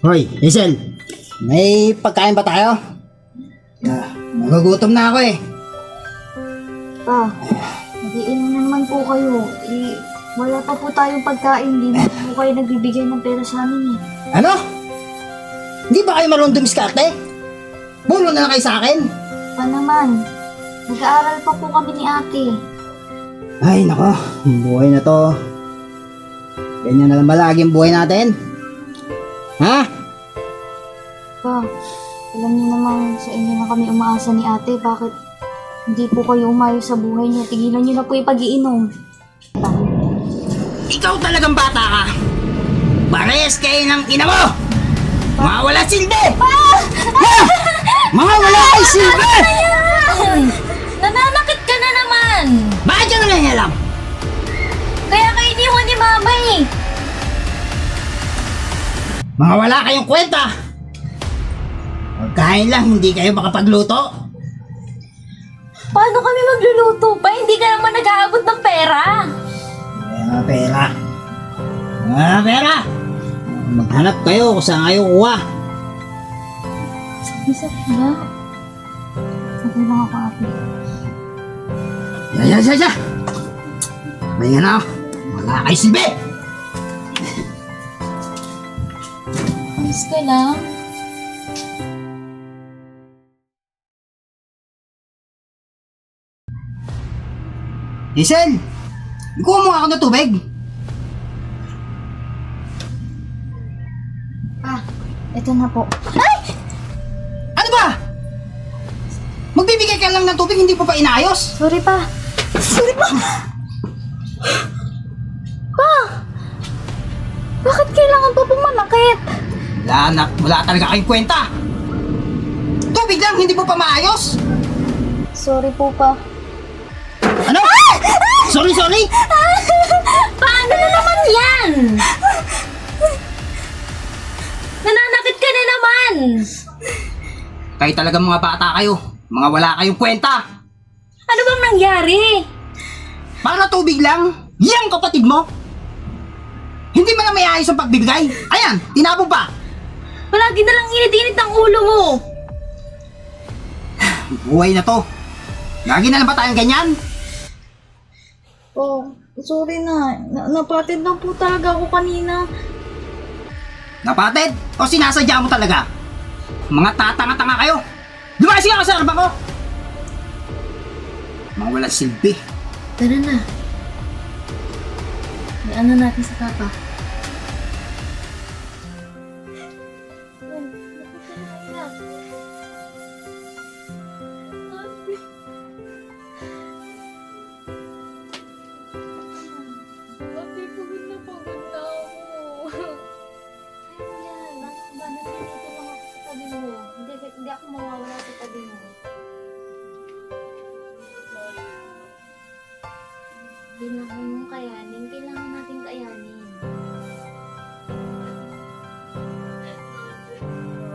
Hoy, Hazel, may pagkain ba tayo? Nagugutom na ako eh. Pa, mag-iinom na naman po kayo. Wala pa po tayong pagkain. Hindi na po kayo nagbibigay ng pera sa amin eh. Ano? Hindi ba kayo marunong dumiskarte? Bulo na lang kayo sa akin. Pa naman, nag-aaral pa po kami ni ate. Ay, nako, buhay na to. Ganyan na lang ba laging buhay natin? Ha? Pa, alam niyo naman sa inyo na kami umaasa ni ate. Bakit hindi po kayo umayos sa buhay niya? Tigilan niyo na po yung pag-iinom. Pa, Ikaw talagang bata ka. Parehas kayo ng ina mo. Mga wala silbi. Ha? Mga wala kayo silbi. nananakit ka na naman! Bakit ka nangangalam? Kaya kayo iniwan ni mama eh. Mga wala kayong kwenta. Pagkain lang, hindi kayo makapagluto. Paano kami magluluto pa? Hindi ka naman nag-aabot ng pera. Mga pera. Mga pera. Maghanap kayo kung saan kayo kuha. Isa ba? Sabi lang ako ate. Ya. May nga na. Wala kayo silbi. Miss ka lang. Hazel, ikuha mo ako ng tubig. Ito na po. Ano ba? Magbibigay ka lang ng tubig, hindi pa inaayos. Sorry pa. Pa! Bakit kailangan pa pumanakit? Wala talaga kayong kwenta. Tubig lang, hindi mo pa maayos. Sorry po pa. Ano? Sorry. Paano na naman yan? Nananakit ka na naman! Kayo talagang mga bata kayo. Mga wala kayong kwenta. Ano bang nangyari? Para tubig lang, yang kapatid mo. Hindi mo na may ayos ang pagbibigay. Ayan, tinapon pa. Palagi na lang init-init ang ulo mo. Buhay na to. Lagi na lang ba tayong ganyan? Oh, sorry na. Napatid lang po talaga ako kanina. Napatid? O sinasadya mo talaga? Mga tatanga-tanga kayo. Lumayas nga ako sa harapan ko. Mga walang silbi. Tara na. Ano natin sa papa? Hindi ako mawawala sa tabi mo. Kailangan mong kayanin. Kailangan natin kayanin.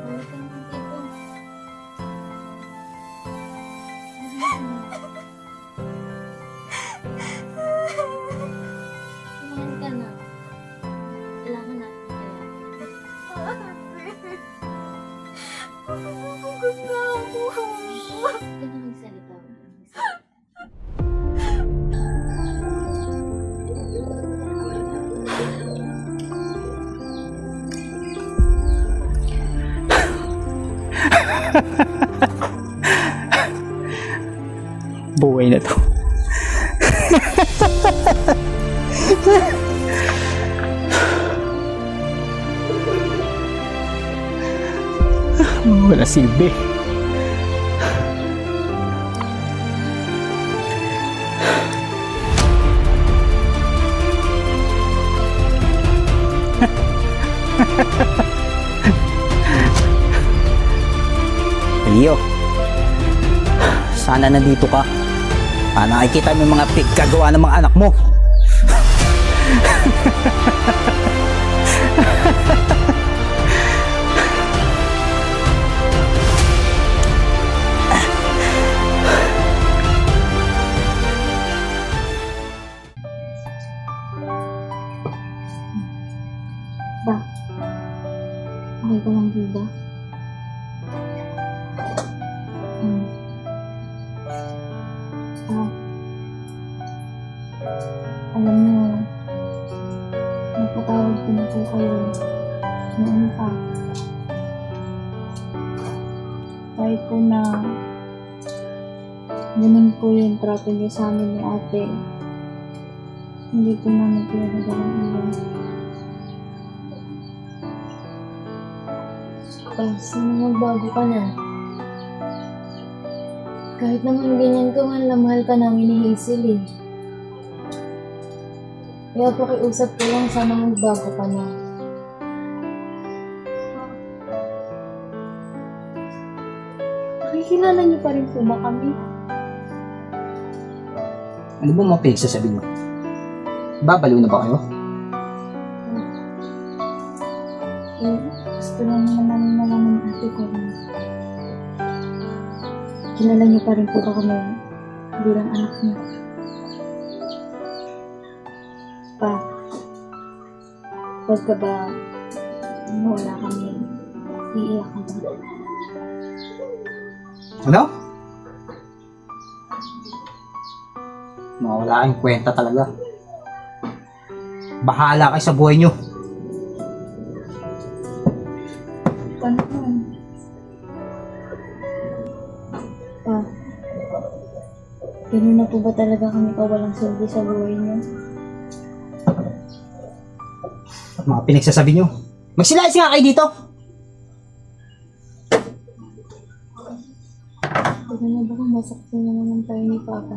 Balik ka ng tipo. Kumain ka na. Kailangan natin kayanin. Huwag ka na magsalita. Buhay na to. Wala silbi. Leo, sana nandito ka. Nakikita mo yung mga pigkagawa ng mga anak mo. ba? Hmm. Ah. Alam niyo, nagpatawad ko na po kayo. Noon pa. Kahit po na ganun po yung trato niyo sa amin ni ate, hindi po namin pinagagalang ilan. Sana magbago ka na. Kahit naman ganyan ka, mahal na mahal ka namin ni Hazel eh. Kaya pakiusap ko lang, sana magbago ka na. Nakikilala niyo pa rin po ba kami? Ano ba mga pinagsasabi mo? Babaliw na ba kayo? Eh, gusto lang naman namin malaman ng ate ko na kilala niyo pa rin po ba kami bilang anak niyo? Pa, pagka ba wala kami, iiyak ka ba? Ano? Mawala kayong kwenta talaga. Bahala kayo sa buhay nyo. Paano yun? Pa, ganun na po ba talaga kami kawalang silbi sa buhay niyo? Mga pinagsasabi nyo. Magsilayas nga kayo dito. Diba na ba kung masaktan na naman tayo ni Papa?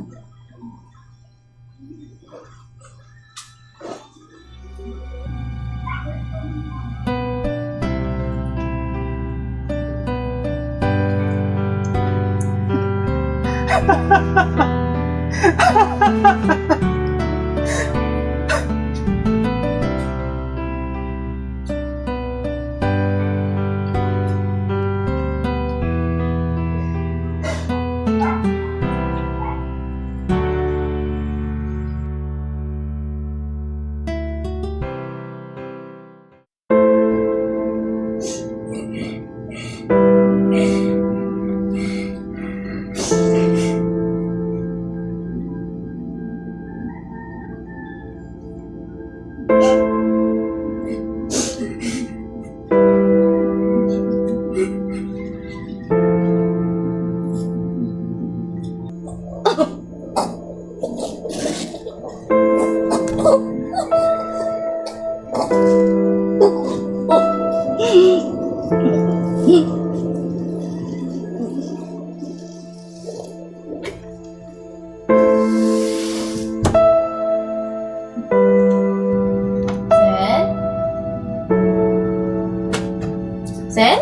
Sen?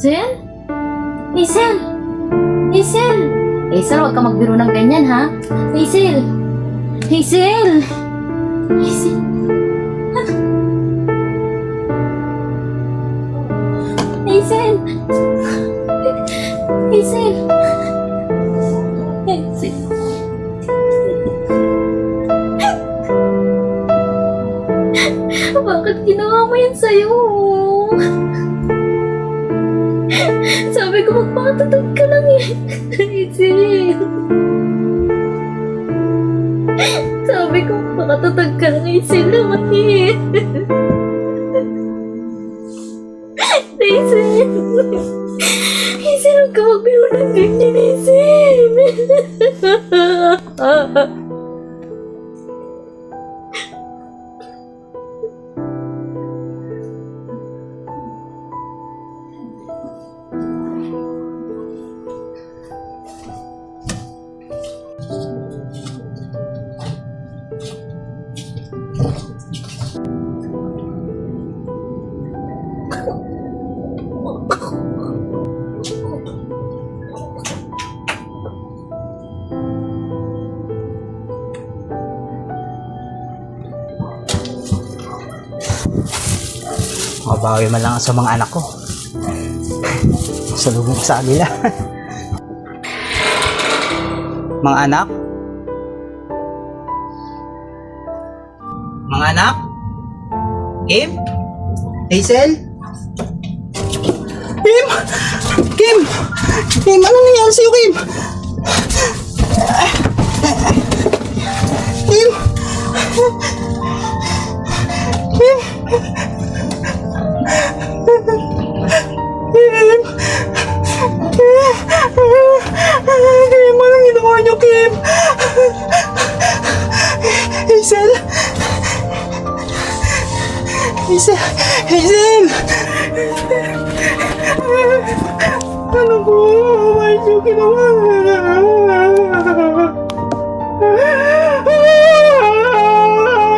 Sen? Hazel! Hazel! Hazel, huwag ka magbiro ng ganyan, ha? Hazel! Hazel! Hazel! Hazel! Hazel! Hazel! Bakit ginawa mo yan sa'yo? Sabi ko magpakatutog ka lang eh. Hazel. Sabi ko magpakatutog ka lang, Hazel naman eh. Hazel. Hazel, huwag ka magbiro ng ganyan, Hazel. Mabawi man lang sa mga anak ko. Salubong ko sa kanila. Mga anak? Mga anak? Kim? Hazel? Kim! Kim! Kim, ano nangyari sa'yo, Kim? Kim! Kim! Kim! Kim, anong ginawa niyo, Kim? Hazel! Hazel! Hazel! Ano po? Bakit niyo ginawa?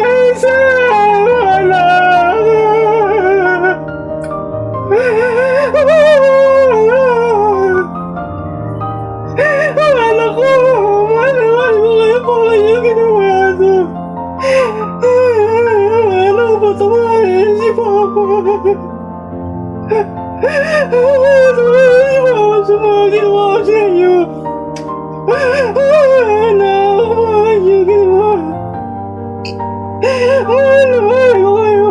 Hazel! Anak ko! Mahal ko kayo po kayo ginawa ito. Ano ba tumahin si Papa? Tumahin si Papa sa mga ginawa ko sa inyo. Anak, bakit niyo ginawa? Mahal ko kayo.